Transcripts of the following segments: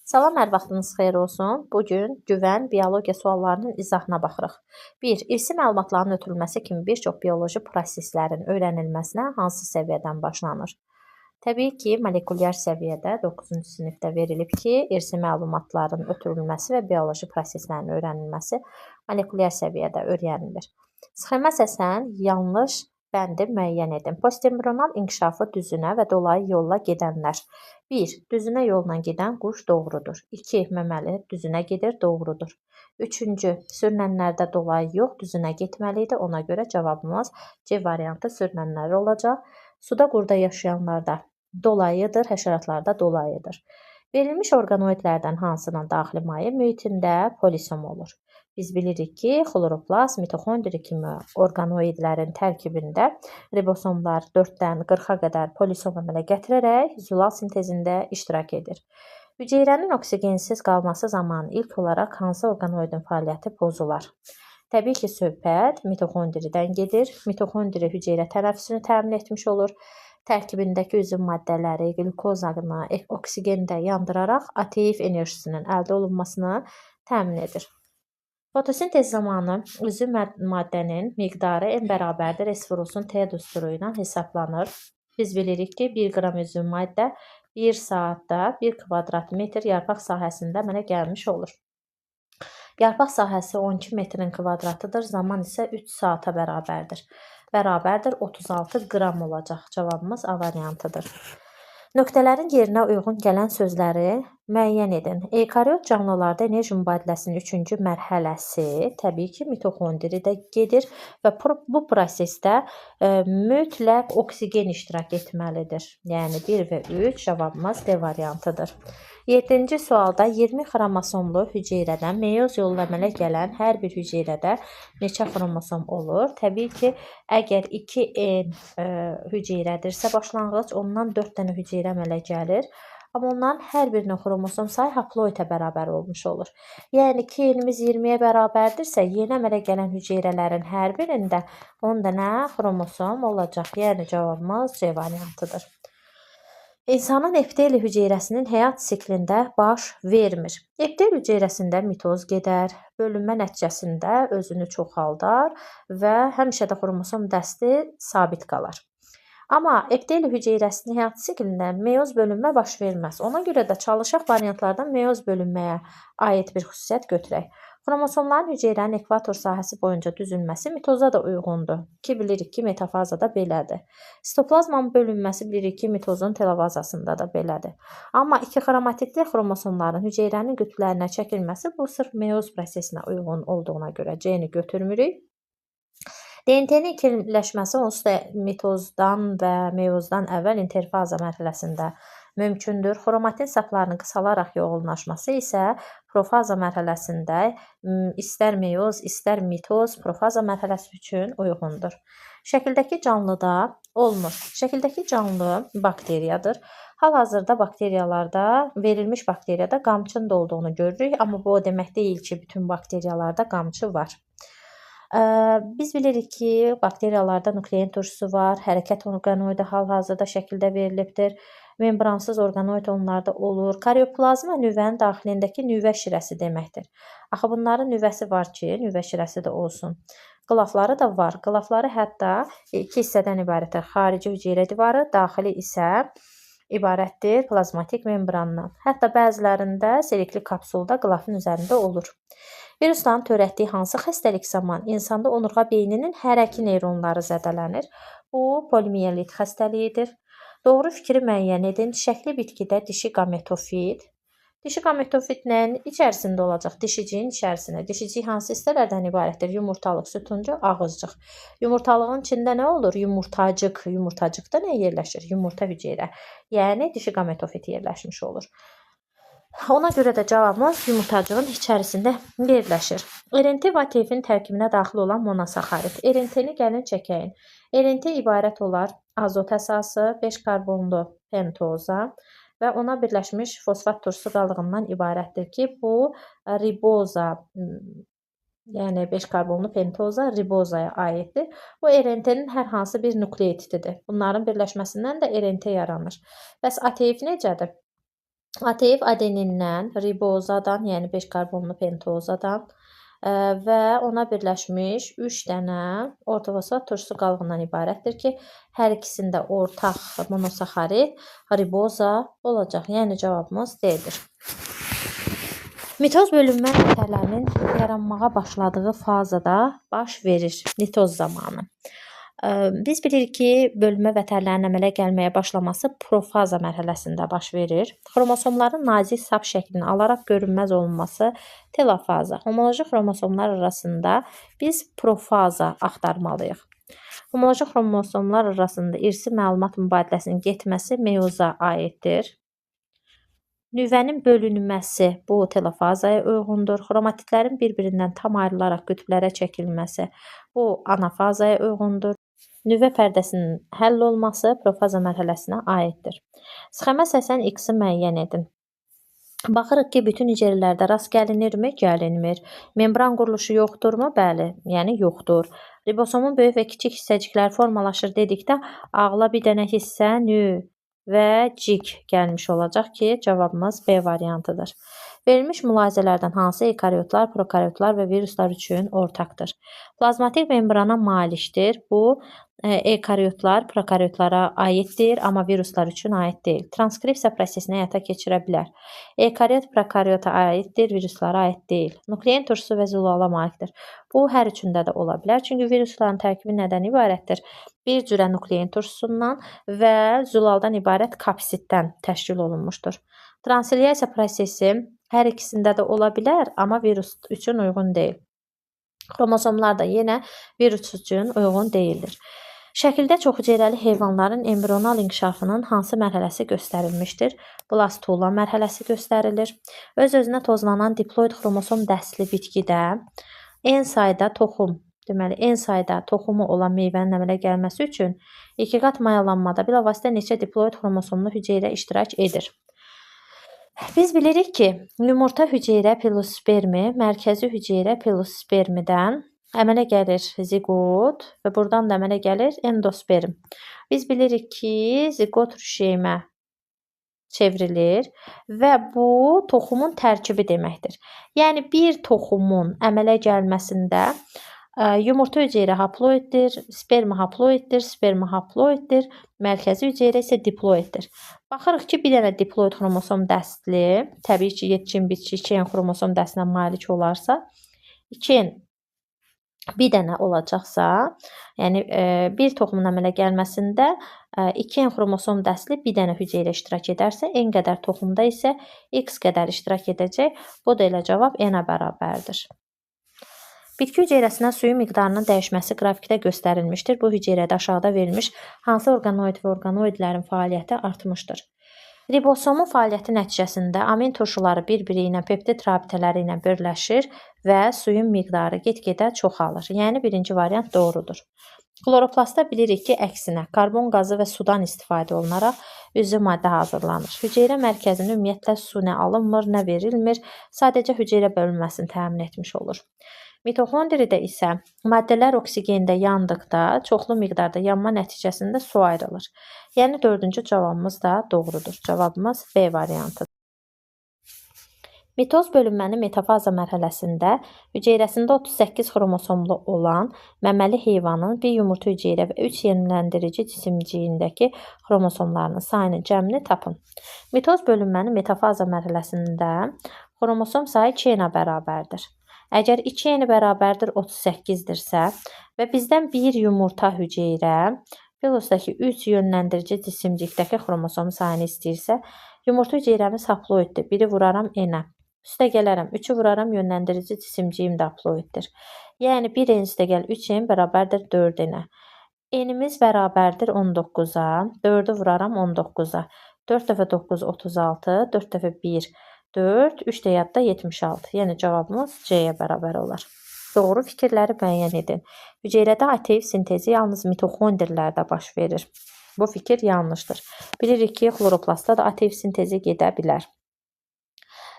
Salam, hər vaxtınız xeyir olsun. Bugün güvən biologiya suallarının izahına baxırıq. 1. İrsi məlumatların ötürülməsi kimi bir çox bioloji proseslərin öyrənilməsinə hansı səviyyədən başlanır? Təbii ki, molekulyar səviyyədə 9-cu sinifdə verilib ki, irsi məlumatların ötürülməsi və bioloji proseslərin öyrənilməsi molekulyar səviyyədə öyrənilir. Sxemə əsasən yanlış bəndi müəyyən edin. Postembrional inkişafı düzünə və dolayı yolla gedənlər. 1. Düzünə yolla gedən quş doğrudur. 2. Məməli düzünə gedir, doğrudur. 3. Sürünənlərdə dolayı yox, düzünə getməli idi. Ona görə cavabımız C variantı sürünənlər olacaq. Suda qurda yaşayanlarda dolayıdır, həşəratlarda dolayıdır. Verilmiş orqanoidlərdən hansının daxili maye mühitində polisom olur? Biz bilirik ki, xloroplast, mitoxondri kimi orqanoidlərin tərkibində ribosomlar 4-dən 40-a qədər polisom əmələ gətirərək zülal sintezində iştirak edir. Hüceyrənin oksigensiz qalması zamanı ilk olaraq hansı orqanoidin fəaliyyəti pozular? Təbii ki, söhbət mitoxondridən gedir. Mitoxondri hüceyrə tənəffüsünü təmin etmiş olur. Tərkibindəki üzüm maddələri, qlükozanı, oksigeni də yandıraraq ATF enerjisinin əldə olunmasını təmin edir. Fotosintez zamanı üzüm maddənin miqdarı n bərabərdir S-vurusun T düsturu ilə hesablanır. Biz bilirik ki, 1 qram üzüm maddə 1 saatda 1 kvadrat metr yarpaq sahəsində əmələ gəlmiş olur. Yarpaq sahəsi 12 metrin kvadratıdır, zaman isə 3 saata bərabərdir. Bərabərdir 36 qram olacaq. Cavabımız A variantıdır. Nöqtələrin yerinə uyğun gələn sözləri müəyyən edin. Ekariot canlılarda enerji mübadiləsinin 3-cü mərhələsi təbii ki, mitoxondridə gedir və bu prosesdə mütləq oksigen iştirak etməlidir. Yəni 1 və 3 cavabımız D variantıdır. 7-ci sualda 20 xromosomlu hüceyrədən meyoz yolu ilə əmələ gələn hər bir hüceyrədə neçə xromosom olur? Təbii ki, əgər 2N hüceyrədirsə başlanğıc, ondan 4 dənə hüceyrə əmələ gəlir. Amma onların hər birinin xromosom sayı haploidə bərabər olmuş olur. Yəni 2N-imiz 20-yə bərabərdirsə, yeni əmələ gələn hüceyrələrin hər birində 10 dənə xromosom olacaq. Yəni cavabımız C variantıdır. İnsanın epiteli hüceyrəsinin həyat siklində baş vermir. Epitel hüceyrəsində mitoz gedər, bölünmə nəticəsində özünü çoxaldar və həmişə də xromosom dəsti sabit qalar. Amma epitel hüceyrəsinin həyat siklində meyoz bölünmə baş verməz. Ona görə də çalışaq variantlardan meyoz bölünməyə aid bir xüsusiyyət götürək. Xromosomların hüceyrənin ekvator sahəsi boyunca düzülməsi mitoza da uyğundur ki, bilirik ki, metafazada belədir. Sitoplazmanın bölünməsi bilirik ki, mitozun telovazasında da belədir. Amma iki xromatidli xromosomların hüceyrənin qütblərinə çəkilməsi bu sırf meyoz prosesinə uyğun olduğuna görə C-ni götürmürük. DNT-nin ikililəşməsi onsuz da mitozdan və meyozdan əvvəl interfaza mərhələsində mümkündür. Xromatin saplarının qısalaraq yoğunlaşması isə profaza mərhələsində istər meyoz, istər mitoz profaza mərhələsi üçün uyğundur. Şəkildəki canlıda olmur. Şəkildəki canlı bakteriyadır. Hal-hazırda bakteriyalarda, verilmiş bakteriyada qamçının da olduğunu görürük, amma bu o demək deyil ki, bütün bakteriyalarda qamçı var. Biz bilirik ki, bakteriyalarda nuklein turşusu var, hərəkət orqanoidi hal-hazırda şəkildə verilibdir. Membransız orqanoid onlarda olur. Karyoplazma nüvənin daxilindəki nüvə şirəsi deməkdir. Axı bunların nüvəsi var ki, nüvə şirəsi də olsun. Qılafları da var. Qılafları hətta 2 hissədən ibarətdir. Xarici hüceyrə divarı, daxili isə ibarətdir plazmatik membrandan. Hətta bəzilərində selikli kapsulda qılafın üzərində olur. Virusların törətdiyi hansı xəstəlik zamanı insanda onurğa beyninin hərəki neyronları zədələnir? Bu polimiyelit xəstəliyidir. Doğru fikri müəyyən edin. Şəkli bitkidə dişi qametofit. Dişi qametofit nəyin içərisində olacaq? Dişiciyin içərisində. Dişicik hansı hissələrdən ibarətdir? Yumurtalıq, sütuncu, ağızcıq. Yumurtalığın içində nə olur? Yumurtacıq. Yumurtacıqda nə yerləşir? Yumurta hüceyrə. Yəni dişi qametofit yerləşmiş olur. Ona görə də cavabımız yumurtacığın içərisində yerləşir. RNT və ATF-in tərkibinə daxil olan monosaxarid. RNT-ni gəlin çəkəyin. RNT ibarət olar azot əsası, 5 karbonlu pentoza və ona birləşmiş fosfat turşusu qaldığından ibarətdir ki, bu riboza, yəni 5 karbonlu pentoza ribozaya aiddir. Bu RNT-nin hər hansı bir nukleotididir. Bunların birləşməsindən də RNT yaranır. Bəs ATF necədir? ATF adenindən, ribozadan, yəni 5 karbonlu pentozadan və ona birləşmiş 3 dənə ortofosfat turşusu qalığından ibarətdir ki, hər ikisində ortaq monosaxarid riboza olacaq. Yəni cavabımız D-dir. Mitoz bölünmə nitələrinin yaranmağa başladığı fazada baş verir, mitoz zamanı. Biz bilirik ki, bölünmə vətərlərinin əmələ gəlməyə başlaması profaza mərhələsində baş verir. Xromosomların nazik sap şəklini alaraq görünməz olunması telofaza. Homoloji xromosomlar arasında biz profaza axtarmalıyıq. Homoloji xromosomlar arasında irsi məlumat mübadiləsinin getməsi meyoza aiddir. Nüvənin bölünməsi bu telofazaya uyğundur. Xromatitlərin bir-birindən tam ayrılaraq qütblərə çəkilməsi bu anafazaya uyğundur. Nüvə pərdəsinin həll olması profaza mərhələsinə aiddir. Sxemə 80X-i müəyyən edin. Baxırıq ki, bütün hüceyrələrdə rast gəlinirmi? Gəlinmir. Membran quruluşu yoxdurmu? Bəli, yəni yoxdur. Ribosomun böyük və kiçik hissəcikləri formalaşır dedikdə ağla bir dənə hissə, nü və cik gəlmiş olacaq ki, cavabımız B variantıdır. Verilmiş mülahizələrdən hansı ekaryotlar, prokaryotlar və viruslar üçün ortaqdır? Plazmatik membrana malikdir. Bu ekaryotlar prokaryotlara aiddir, amma viruslar üçün aid deyil. Transkripsiya prosesini həyata keçirə bilər. Ekaryot prokaryota aiddir, viruslara aid deyil. Nuklein turşusu və zülala malikdir. Bu hər üçündə də ola bilər. Çünki virusların tərkibi nədən ibarətdir? Bir cürə nuklein turşusundan və zülaldan ibarət kapsiddən təşkil olunmuşdur. Transilyasiya prosesi hər ikisində də ola bilər, amma virus üçün uyğun deyil. Xromosomlar da yenə virus üçün uyğun deyildir. Şəkildə çoxhüceyrəli heyvanların embrional inkişafının hansı mərhələsi göstərilmişdir? Blastula mərhələsi göstərilir. Öz-özünə tozlanan diploid xromosom dəstli bitkidə n sayda toxum, deməli n sayda toxumu olan meyvənin əmələ gəlməsi üçün 2 qat mayalanmada bilavasitə neçə diploid xromosomlu hüceyrə iştirak edir? Biz bilirik ki, yumurta hüceyrə plus spermi, mərkəzi hüceyrə plus spermidən əmələ gəlir zigot və buradan da əmələ gəlir endosperm. Biz bilirik ki, zigot rüşeymə çevrilir və bu toxumun tərkibi deməkdir. Yəni bir toxumun əmələ gəlməsində yumurta hüceyrə haploiddir, sperma haploiddir, sperma haploiddir, mərkəzi hüceyrə isə diploiddir. Baxırıq ki, bir dənə diploid xromosom dəstli, təbii ki, yetkin bitki 2N xromosom dəstlinə malik olarsa, 2N bir dənə olacaqsa, yəni bir toxumun əmələ gəlməsində 2N xromosom dəstli bir dənə hüceyrə iştirak edərsə, N qədər toxumda isə X qədər iştirak edəcək. Bu da elə cavab N-ə bərabərdir. Bitki hüceyrəsinə suyun miqdarının dəyişməsi qrafikdə göstərilmişdir. Bu hüceyrədə aşağıda verilmiş hansı orqanoid və orqanoidlərin fəaliyyəti artmışdır? Ribosomun fəaliyyəti nəticəsində amin turşuları bir-biri ilə peptid rabitələri ilə birləşir və suyun miqdarı get-gedə çoxalır. Yəni birinci variant doğrudur. Kloroplastda bilirik ki, əksinə karbon qazı və sudan istifadə olunaraq üzvü maddə hazırlanır. Hüceyrə mərkəzinə ümumiyyətlə su nə alınmır, nə verilmir, sadəcə hüceyrə bölünməsini təmin etmiş olur. Mitoxondridə isə maddələr oksigenda yandıqda çoxlu miqdarda yanma nəticəsində su ayrılır. Yəni dördüncü cavabımız da doğrudur. Cavabımız B variantıdır. Mitoz bölünmənin metafaza mərhələsində hüceyrəsində 38 xromosomlu olan məməli heyvanın bir yumurta hüceyrə və 3 yeniləndirici cisimciyindəki xromosomlarının sayının cəmini tapın. Mitoz bölünmənin metafaza mərhələsində xromosom sayı 2N-ə bərabərdir. Əgər 2N bərabərdir 38-dirsə və bizdən bir yumurta hüceyrə filosdakı 3 yönləndirici cisimcikdəki xromosom sayını istəyirsə, yumurta hüceyrəmiz haploiddir. Biri vuraram N-ə. Üstə gələrəm, 3-ü vuraram yönləndirici cisimciyim də haploiddir. Yəni 1N üstə gəl 3N bərabərdir 4N-ə. N-imiz bərabərdir 19-a, 4-ü vuraram 19-a. 4 dəfə 9 36, 4 dəfə 1 4, 3 də yadda 76. Yəni cavabımız C-yə bərabər olar. Doğru fikirləri müəyyən edin. Hüceyrədə ATF sintezi yalnız mitoxondrilərdə baş verir. Bu fikir yanlışdır. Bilirik ki, xloroplastda da ATF sintezi gedə bilər.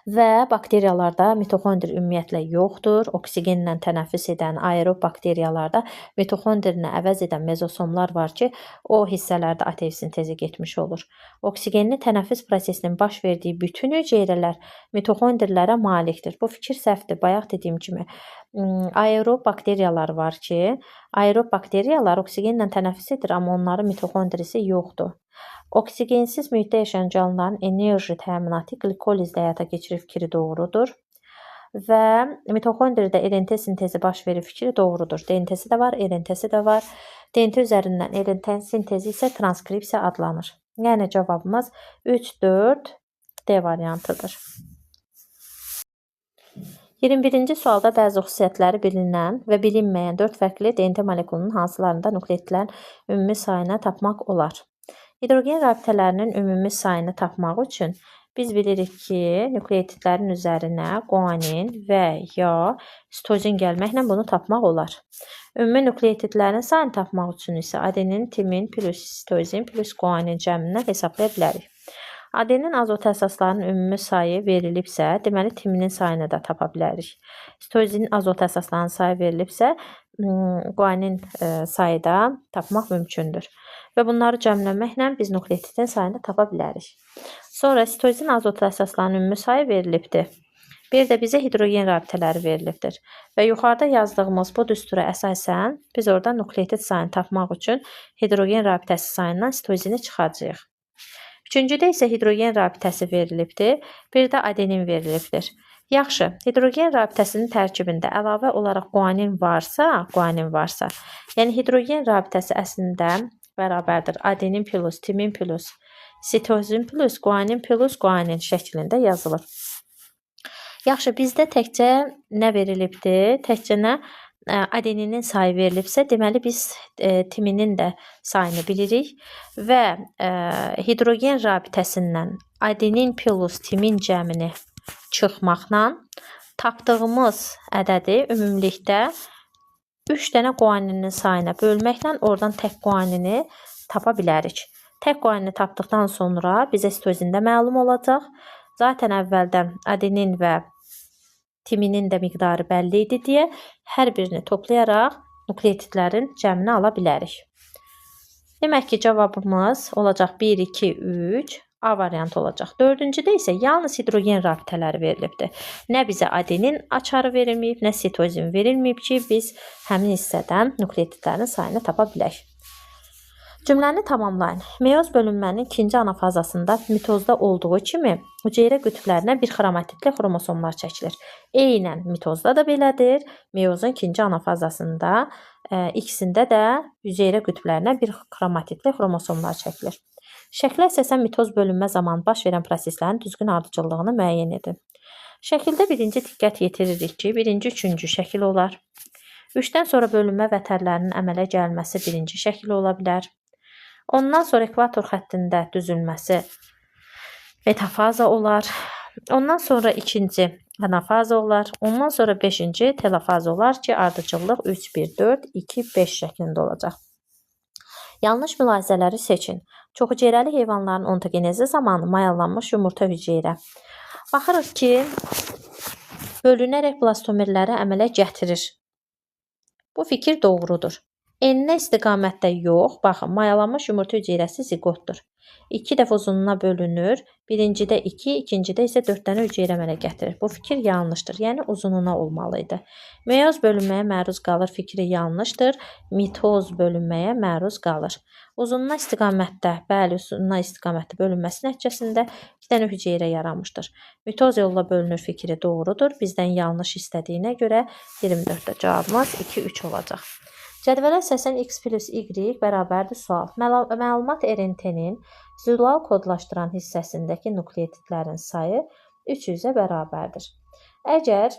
Və bakteriyalarda mitoxondri ümumiyyətlə yoxdur. Oksigenlə tənəffüs edən aerob bakteriyalarda mitoxondrini əvəz edən mezosomlar var ki, o hissələrdə ATF sintezi getmiş olur. Oksigenli tənəffüs prosesinin baş verdiyi bütün hüceyrələr mitoxondrilərə malikdir. Bu fikir səhvdir. Bayaq dediyim kimi, aerob bakteriyalar var ki, aerob bakteriyalar oksigenlə tənəffüs edir, amma onların mitoxondrisi yoxdur. Oksigensiz mühitdə yaşayan canlıların enerji təminatı glikolizlə həyata keçirir fikri doğrudur. Və mitoxondridə RNT sintezi baş verir fikri doğrudur. DNT-si də var, RNT-si də var. DNT üzərindən RNT sintezi isə transkripsiya adlanır. Yəni cavabımız 3, 4, D variantıdır. 21-ci sualda bəzi xüsusiyyətləri bilinən və bilinməyən 4 fərqli DNT molekulunun hansılarında nukleotidlərin ümumi sayını tapmaq olar? Hidrogen rabitələrinin ümumi sayını tapmaq üçün biz bilirik ki, nukleotidlərin üzərinə guanin və ya sitozin gəlməklə bunu tapmaq olar. Ümumi nukleotidlərin sayını tapmaq üçün isə adenin, timin plus sitozin plus guanin cəmindən hesablaya bilərik. Adenin azot əsaslarının ümumi sayı verilibsə, deməli timinin sayını da tapa bilərik. Sitozinin azot əsaslarının sayı verilibsə, guanin sayı da tapmaq mümkündür. Və bunları cəmləməklə biz nukleotidin sayını tapa bilərik. Sonra sitozin azot əsaslarının ümumi sayı verilibdir. Bir də bizə hidrogen rabitələri verilibdir. Və yuxarıda yazdığımız bu düstura əsasən biz oradan nukleotid sayını tapmaq üçün hidrogen rabitəsi sayından sitozini çıxacağıq. Üçüncüdə isə hidrogen rabitəsi verilibdir. Bir də adenin verilibdir. Yaxşı, hidrogen rabitəsinin tərkibində əlavə olaraq guanin varsa, yəni hidrogen rabitəsi əslində bərabərdir adenin plus, timin plus, sitozin plus, guanin şəklində yazılır. Yaxşı, bizdə təkcə nə verilibdir? Təkcə nə? Adeninin sayı verilibsə, deməli biz timinin də sayını bilirik və hidrogen rabitəsindən adenin plus timin cəmini çıxmaqla tapdığımız ədədi ümumilikdə 3 dənə guaninin sayına bölməklə oradan tək guanini tapa bilərik. Tək guanini tapdıqdan sonra bizə sitozin də məlum olacaq. Zaten əvvəldən adenin və timinin də miqdarı bəlli idi deyə hər birini toplayaraq nukleotidlərin cəmini ala bilərik. Demək ki, cavabımız olacaq 1, 2, 3, A variantı olacaq. Dördüncüdə isə yalnız hidrogen rabitələri verilibdir. Nə bizə adenin açarı verilməyib, nə sitozin verilməyib ki, biz həmin hissədən nukleotidlərin sayını tapa bilək. Cümləni tamamlayın. Meyoz bölünmənin ikinci anafazasında mitozda olduğu kimi hüceyrə qütblərinə bir xromatidli xromosomlar çəkilir. Eynən mitozda da belədir. Meyozun ikinci anafazasında ikisində də hüceyrə qütblərinə bir xromatidli xromosomlar çəkilir. Şəklə əsasən mitoz bölünmə zamanı baş verən proseslərin düzgün ardıcıllığını müəyyən edin. Şəkildə birinci diqqət yetiririk ki, birinci, üçüncü şəkil olar. 3-dən sonra bölünmə vətərlərinin əmələ gəlməsi birinci şəkil ola bilər. Ondan sonra ekvator xəttində düzülməsi metafaza olar. Ondan sonra ikinci anafaza olar. Ondan sonra beşinci telofaza olar ki, ardıcıllıq 3, 1, 4, 2, 5 şəklində olacaq. Yanlış mülahizələri seçin. Çoxhüceyrəli heyvanların ontogenezi zamanı mayallanmış yumurta hüceyrə. Baxırıq ki, bölünərək blastomerləri əmələ gətirir. Bu fikir doğrudur. Enə istiqamətdə yox, baxın, mayalanmış yumurta hüceyrəsi ziqotdur. 2 dəfə uzunluğuna bölünür. Birincidə 2, ikincidə isə 4 dənə hüceyrə əmələ gətirir. Bu fikir yanlışdır. Yəni uzunluğuna olmalıydı. Meyoz bölünməyə məruz qalır fikri yanlışdır. Mitoz bölünməyə məruz qalır. Uzunluğuna istiqamətdə, bəli, uzunluğuna istiqamətdə bölünməsi nəticəsində 2 dənə hüceyrə yaranmışdır. Mitoz yolla bölünür fikri doğrudur. Bizdən yanlış istədiyinə görə 24-də cavabımız 2, 3 olacaq. Cədvələ əsasən x plus y bərabərdir sual. Məlumat RNT-nin zülal kodlaşdıran hissəsindəki nukleotidlərin sayı 300-ə bərabərdir. Əgər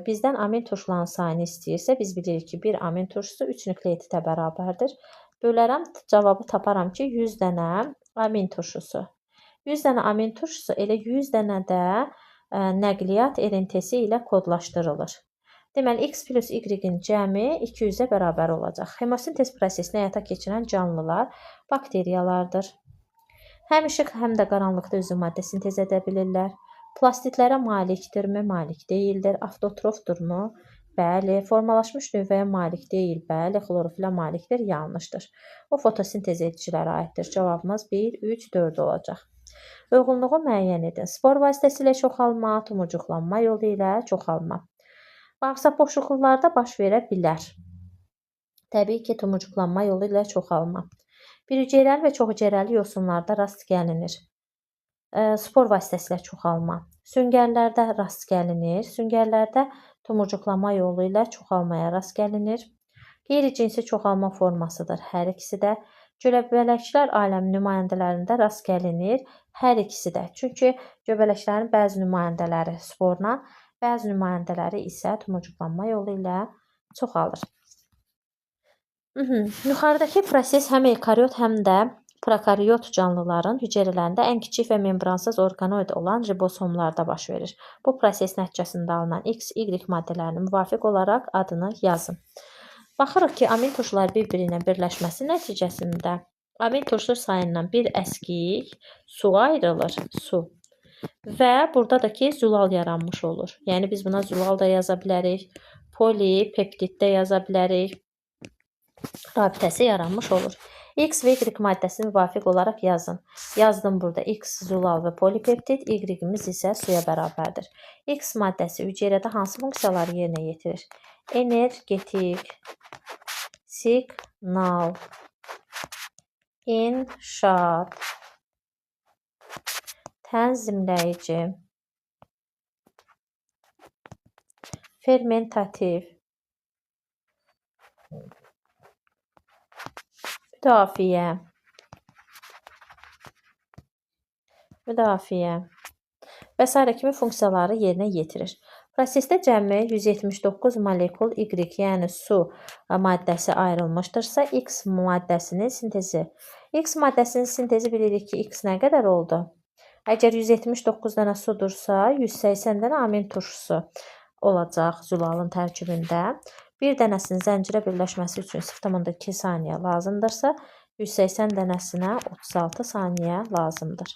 bizdən amin turşularının sayını istəyirsə, biz bilirik ki, bir amin turşusu 3 nukleotidə bərabərdir. Bölərəm, cavabı taparam ki, 100 dənə amin turşusu. 100 dənə amin turşusu elə 100 dənə də nəqliyyat RNT-si ilə kodlaşdırılır. Deməli, x plus y-in cəmi 200-ə bərabər olacaq. Hemosintez prosesini həyata keçirən canlılar bakteriyalardır. Həm işıq, həm də qaranlıqda üzvü maddə sintez edə bilirlər. Plastitlərə malikdirmi? Malik deyildir. Avtotrofdurmu? Bəli. Formalaşmış nüvəyə malik deyil. Bəli. Xlorofilə malikdir. Yanlışdır. O fotosintez edicilərə aiddir. Cavabımız 1, 3, 4 olacaq. Uyğunluğu müəyyən edin. Spor vasitəsilə çoxalma, tumucuqlanma yolu ilə çoxalma. Bağırsaq boşluqlarda baş verə bilər. Təbii ki, tumucuqlanma yolu ilə çoxalma. Birüceyləli və çoxhüceyrəli yosunlarda rast gəlinir. Spor vasitəsilə çoxalma. Süngərlərdə rast gəlinir. Süngərlərdə tumucuqlanma yolu ilə çoxalmaya rast gəlinir. Qeyri-cinsi çoxalma formasıdır hər ikisi də. Göbələklər aləmi nümayəndələrində rast gəlinir. Hər ikisi də. Çünki göbələklərin bəzi nümayəndələri sporla, bəzi nümayəndələri isə tumucuqlanma yolu ilə çoxalır. Yuxarıdakı proses həm ekariot, həm də prokariot canlıların hüceyrələrində ən kiçik və membransız orqanoid olan ribosomlarda baş verir. Bu proses nəticəsində alınan X, Y maddələrinin müvafiq olaraq adını yazın. Baxırıq ki, amin turşular bir-birinə birləşməsi nəticəsində amin turşu sayından bir əskik su ayrılır. Su. Və burada da ki, zülal yaranmış olur. Yəni biz buna zülal da yaza bilərik. Polipeptid də yaza bilərik. Rabitəsi yaranmış olur. X və Y maddəsini müvafiq olaraq yazın. Yazdım burada X zülal və polipeptid, Y-imiz isə suya bərabərdir. X maddəsi hüceyrədə hansı funksiyaları yerinə yetirir? Energetik, siqnal, inşaat, tənzimləyici, fermentativ, müdafiə və s. kimi funksiyaları yerinə yetirir. Prosesdə cəmi 179 molekul Y, yəni su maddəsi ayrılmışdırsa, X maddəsinin sintezi. X maddəsinin sintezi bilirik ki, X nə qədər oldu? Əgər 179 dənə sudursa, 180 dənə amin turşusu olacaq zülalın tərkibində. Bir dənəsinin zəncirə birləşməsi üçün 0,2 saniyə lazımdırsa, 180 dənəsinə 36 saniyə lazımdır.